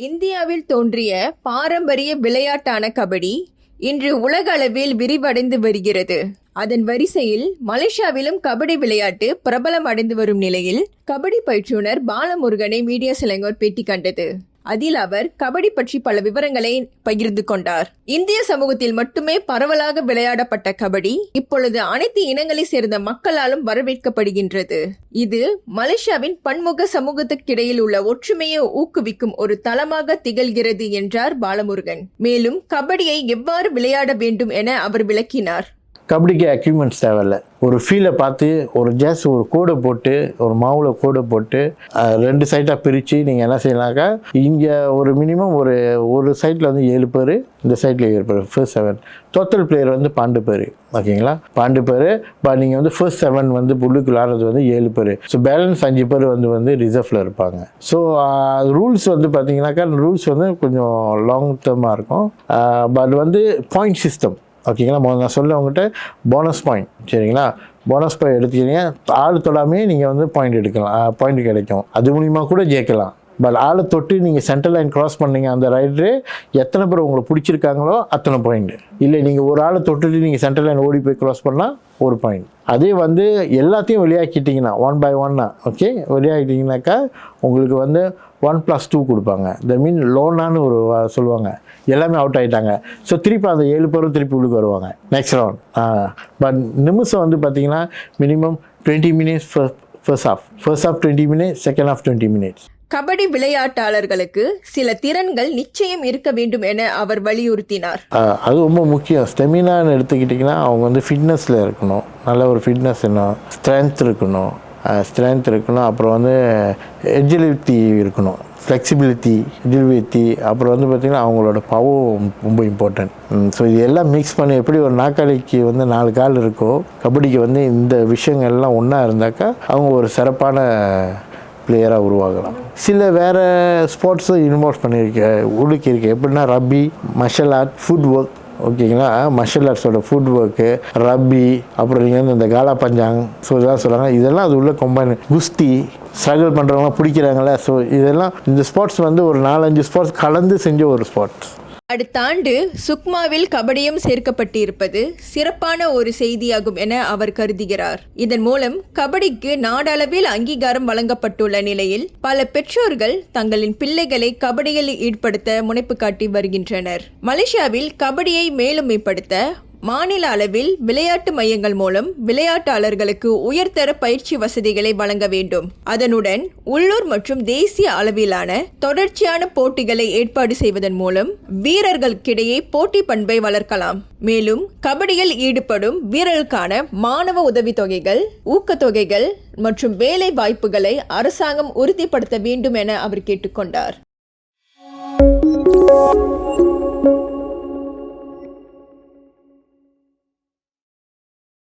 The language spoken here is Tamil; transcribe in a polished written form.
இந்தியாவில் தோன்றிய பாரம்பரிய விளையாட்டான கபடி இன்று உலக அளவில் விரிவடைந்து வருகிறது. அதன் வரிசையில் மலேசியாவிலும் கபடி விளையாட்டு பிரபலம் அடைந்து வரும் நிலையில் கபடி பயிற்றுனர் பாலமுருகனை மீடியா சிலங்கோர் பேட்டி கண்டது. அதில் அவர் கபடி பற்றி பல விவரங்களை பகிர்ந்து கொண்டார். இந்திய சமூகத்தில் மட்டுமே பரவலாக விளையாடப்பட்ட கபடி இப்பொழுது அனைத்து இனங்களை சேர்ந்த மக்களாலும் வரவேற்கப்படுகின்றது. இது மலேசியாவின் பன்முக சமூகத்துக்கிடையில் உள்ள ஒற்றுமையை ஊக்குவிக்கும் ஒரு தளமாக திகழ்கிறது என்றார் பாலமுருகன். மேலும் கபடியை எவ்வாறு விளையாட வேண்டும் என அவர் விளக்கினார். கபடிக்கு எக்யூப்மெண்ட்ஸ் தேவையில்ல. ஒரு ஃபீலை பார்த்து ஒரு ஒரு கோடை போட்டு ஒரு மாவில் கோடை போட்டு 2 சைட்டாக பிரித்து நீங்கள் என்ன செய்யலாக்கா, இங்கே ஒரு மினிமம் ஒரு சைட்டில் வந்து 7 பேர், இந்த சைட்டில் 7 பேர், ஃபர்ஸ்ட் 7. டோட்டல் பிளேயர் வந்து 12 பேர். ஓகேங்களா, 12 பேர். பட் நீங்கள் வந்து ஃபர்ஸ்ட் 7 வந்து புல்லுக்கு விளாட்றது வந்து 7 பேர். ஸோ பேலன்ஸ் 5 பேர் வந்து ரிசர்வில் இருப்பாங்க. ஸோ ரூல்ஸ் வந்து பார்த்தீங்கன்னாக்கா ரூல்ஸ் வந்து கொஞ்சம் லாங் டேர்மாக இருக்கும். பட் வந்து பாயிண்ட் சிஸ்டம். ஓகேங்களா, நான் சொல்ல உங்கள்கிட்ட போனஸ் பாயிண்ட். சரிங்களா, போனஸ் பாயிண்ட் எடுத்துக்கிட்டீங்க, ஆள் தொடாமே நீங்கள் வந்து பாயிண்ட் எடுக்கலாம், பாயிண்ட் கிடைக்கும். அது மூலிமா கூட ஜெயிக்கலாம். பட் ஆளை தொட்டு நீங்கள் சென்டர் லைன் கிராஸ் பண்ணீங்க, அந்த ரைடரு எத்தனை பேர் உங்களுக்கு பிடிச்சிருக்காங்களோ அத்தனை பாயிண்ட். இல்லை நீங்கள் ஒரு ஆளை தொட்டுட்டு நீங்கள் சென்டர் லைன் ஓடி போய் கிராஸ் பண்ணால் 1 பாயிண்ட். அதே வந்து எல்லாத்தையும் வெளியாக்கிட்டிங்கன்னா 1 by 1 ஓகே வெளியாகிட்டிங்கனாக்கா உங்களுக்கு வந்து 1+2 கொடுப்பாங்க. த மீன் லோனான்னு ஒரு சொல்லுவாங்க. எல்லாமே அவுட் ஆகிட்டாங்க. ஸோ திருப்பி அந்த 7 பேரும் திருப்பி உள்ளுக்கு வருவாங்க நெக்ஸ்ட் ரவுண்ட். பட் நிமிஷம் வந்து பார்த்தீங்கன்னா minimum 20 minutes first half 20 minutes, second half 20 minutes. Kabaddi விளையாட்டாளர்களுக்கு சில திறன்கள் நிச்சயம் இருக்க வேண்டும் என அவர் வலியுறுத்தினார். அது ரொம்ப முக்கியம். ஸ்டெமினான்னு எடுத்துக்கிட்டிங்கன்னா அவங்க வந்து ஃபிட்னஸில் இருக்கணும், நல்ல ஒரு ஃபிட்னஸ் இருக்கணும், ஸ்ட்ரென்த் இருக்கணும், அப்புறம் வந்து எஜிலிட்டி இருக்கணும், ஃப்ளெக்சிபிலிட்டி, எஜிலிட்டி. அப்புறம் வந்து பார்த்திங்கன்னா அவங்களோட பவர் ரொம்ப இம்பார்ட்டன்ட். ஸோ இது எல்லாம் மிக்ஸ் பண்ணி எப்படி ஒரு நாக்காளிக்கு வந்து 4 கால் இருக்கோ, கபடிக்கு வந்து இந்த விஷயங்கள்லாம் ஒன்றா இருந்தாக்கா அவங்க ஒரு சிறப்பான பிளேயராக உருவாகலாம். சில வேறு ஸ்போர்ட்ஸும் இன்வால்வ் உள்ளுக்கு இருக்குது. எப்படின்னா ரப்பி, மார்ஷல் ஆர்ட், ஃபுட் ஒர்க். ஓகேங்களா, மார்ஷல் ஆர்ட்ஸோட ஃபுட் ஒர்க்கு, ரப்பி, அப்புறம் நீங்கள் வந்து இந்த காலா பஞ்சாங், ஸோ இதெல்லாம் சொல்கிறாங்க. இதெல்லாம் அது உள்ள கம்பைன். குஸ்தி ஸ்ட்ரகிள் பண்ணுறவங்களாம் பிடிக்கிறாங்களே. ஸோ இதெல்லாம் இந்த ஸ்போர்ட்ஸ் வந்து ஒரு 4-5 ஸ்போர்ட்ஸ் கலந்து செஞ்ச ஒரு ஸ்போர்ட்ஸ். அடுத்த ஆண்டு சுக்மாவில் கபடியும் சேர்க்கப்பட்டிருப்பது சிறப்பான ஒரு செய்தியாகும் என அவர் கருதுகிறார். இதன் மூலம் கபடிக்கு நாடளவில் அங்கீகாரம் வழங்கப்பட்டுள்ள நிலையில் பல பெற்றோர்கள் தங்களின் பிள்ளைகளை கபடியில் ஈடுபடுத்த முனைப்பு காட்டி வருகின்றனர். மலேசியாவில் கபடியை மேலும் மேம்படுத்த மாநில அளவில் விளையாட்டு மையங்கள் மூலம் விளையாட்டாளர்களுக்கு உயர்தர பயிற்சி வசதிகளை வழங்க வேண்டும். அதனுடன் உள்ளூர் மற்றும் தேசிய அளவிலான தொடர்ச்சியான போட்டிகளை ஏற்பாடு செய்வதன் மூலம் வீரர்களுக்கிடையே போட்டி பண்பை வளர்க்கலாம். மேலும் கபடியில் ஈடுபடும் வீரர்களுக்கான மாணவ உதவித்தொகைகள், ஊக்கத்தொகைகள் மற்றும் வேலை வாய்ப்புகளை அரசாங்கம் உறுதிப்படுத்த வேண்டும் என அவர் கேட்டுக்கொண்டார்.